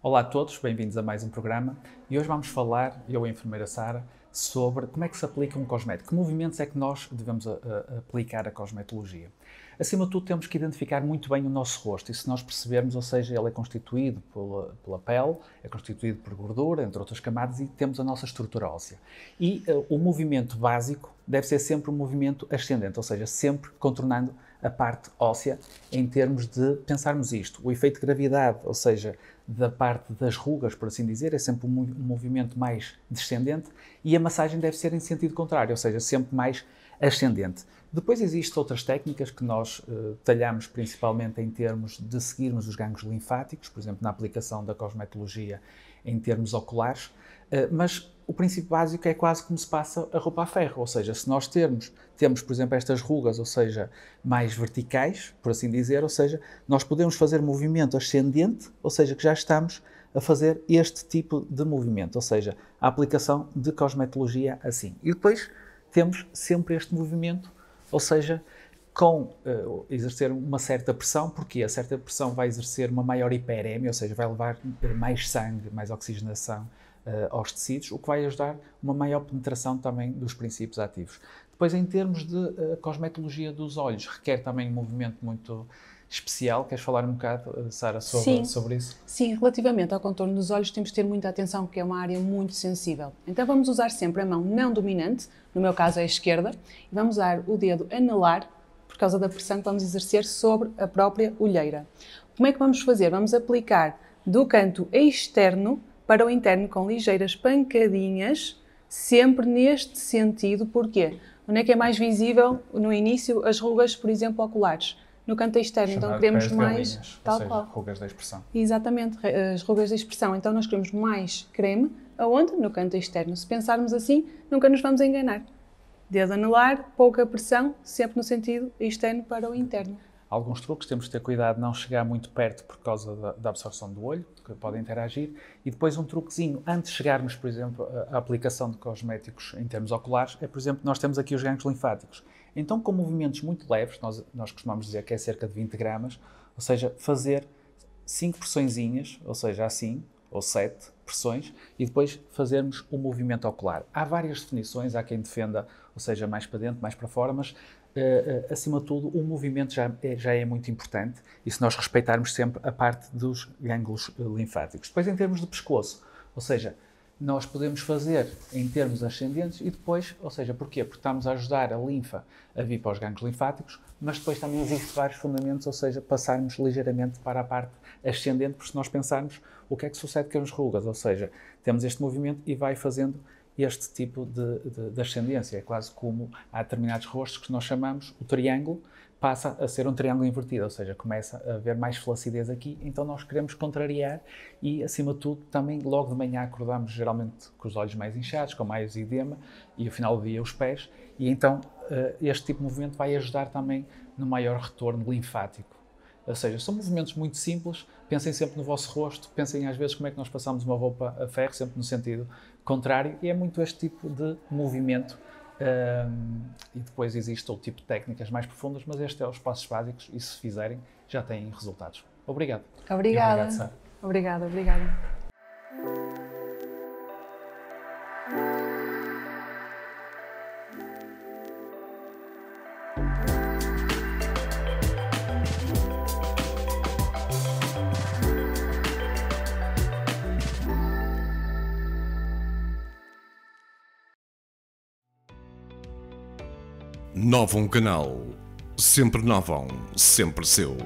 Olá a todos, bem-vindos a mais um programa e hoje vamos falar, eu e a enfermeira Sara, sobre como é que se aplica um cosmético, que movimentos é que nós devemos aplicar a cosmetologia. Acima de tudo temos que identificar muito bem o nosso rosto e se nós percebermos, ou seja, ele é constituído pela pele, é constituído por gordura, entre outras camadas e temos a nossa estrutura óssea. E o movimento básico deve ser sempre um movimento ascendente, ou seja, sempre contornando a parte óssea em termos de pensarmos isto. O efeito de gravidade, ou seja, da parte das rugas, por assim dizer, é sempre um movimento mais descendente e a massagem deve ser em sentido contrário, ou seja, sempre mais ascendente. Depois existem outras técnicas que nós detalhamos principalmente em termos de seguirmos os ganglios linfáticos, por exemplo, na aplicação da cosmetologia em termos oculares, mas o princípio básico é quase como se passa a roupa a ferro, ou seja, se nós temos, por exemplo, estas rugas, ou seja, mais verticais, por assim dizer, ou seja, nós podemos fazer movimento ascendente, ou seja, que já estamos a fazer este tipo de movimento, ou seja, a aplicação de cosmetologia assim. E depois temos sempre este movimento, ou seja, com exercer uma certa pressão, porque a certa pressão vai exercer uma maior hiperémia, ou seja, vai levar mais sangue, mais oxigenação aos tecidos, o que vai ajudar uma maior penetração também dos princípios ativos. Depois, em termos de cosmetologia dos olhos, requer também um movimento muito especial. Queres falar um bocado, Sara, sobre isso? Sim, relativamente ao contorno dos olhos temos de ter muita atenção porque é uma área muito sensível. Então vamos usar sempre a mão não dominante, no meu caso é a esquerda, e vamos usar o dedo anelar por causa da pressão que vamos exercer sobre a própria olheira. Como é que vamos fazer? Vamos aplicar do canto externo para o interno com ligeiras pancadinhas, sempre neste sentido. Porquê? Onde é que é mais visível no início as rugas, por exemplo, oculares? No canto externo, então queremos mais, tal qual. Rugas da expressão. Exatamente, as rugas da expressão. Então nós queremos mais creme, aonde? No canto externo. Se pensarmos assim, nunca nos vamos enganar. Dedo anelar, pouca pressão, sempre no sentido externo para o interno. Alguns truques, temos de ter cuidado de não chegar muito perto por causa da absorção do olho, que podem interagir. E depois um truquezinho, antes de chegarmos, por exemplo, à aplicação de cosméticos em termos oculares, é, por exemplo, nós temos aqui os ganglios linfáticos. Então, com movimentos muito leves, nós costumamos dizer que é cerca de 20 gramas, ou seja, fazer 5 pressõezinhas, ou seja, assim, ou 7 pressões, e depois fazermos o movimento ocular. Há várias definições, há quem defenda, ou seja, mais para dentro, mais para fora, mas acima de tudo, o movimento já é muito importante e se nós respeitarmos sempre a parte dos gânglios linfáticos. Depois, em termos de pescoço, ou seja, nós podemos fazer em termos ascendentes e depois, ou seja, porquê? Porque estamos a ajudar a linfa a vir para os gânglios linfáticos, mas depois também existem vários fundamentos, ou seja, passarmos ligeiramente para a parte ascendente, porque se nós pensarmos o que é que sucede com as rugas, ou seja, temos este movimento e vai fazendo este tipo de ascendência. É quase como há determinados rostos que nós chamamos o triângulo, passa a ser um triângulo invertido, ou seja, começa a haver mais flacidez aqui, então nós queremos contrariar e, acima de tudo, também logo de manhã acordamos geralmente com os olhos mais inchados, com mais edema e, ao final do dia, os pés, e então este tipo de movimento vai ajudar também no maior retorno linfático. Ou seja, são movimentos muito simples, pensem sempre no vosso rosto, pensem às vezes como é que nós passamos uma roupa a ferro, sempre no sentido contrário, e é muito este tipo de movimento. E depois existe outro tipo de técnicas mais profundas, mas este é os passos básicos e se fizerem já têm resultados. Obrigado. Obrigada. Obrigado, Sara. Obrigada. Novum Canal. Sempre Novum, sempre seu.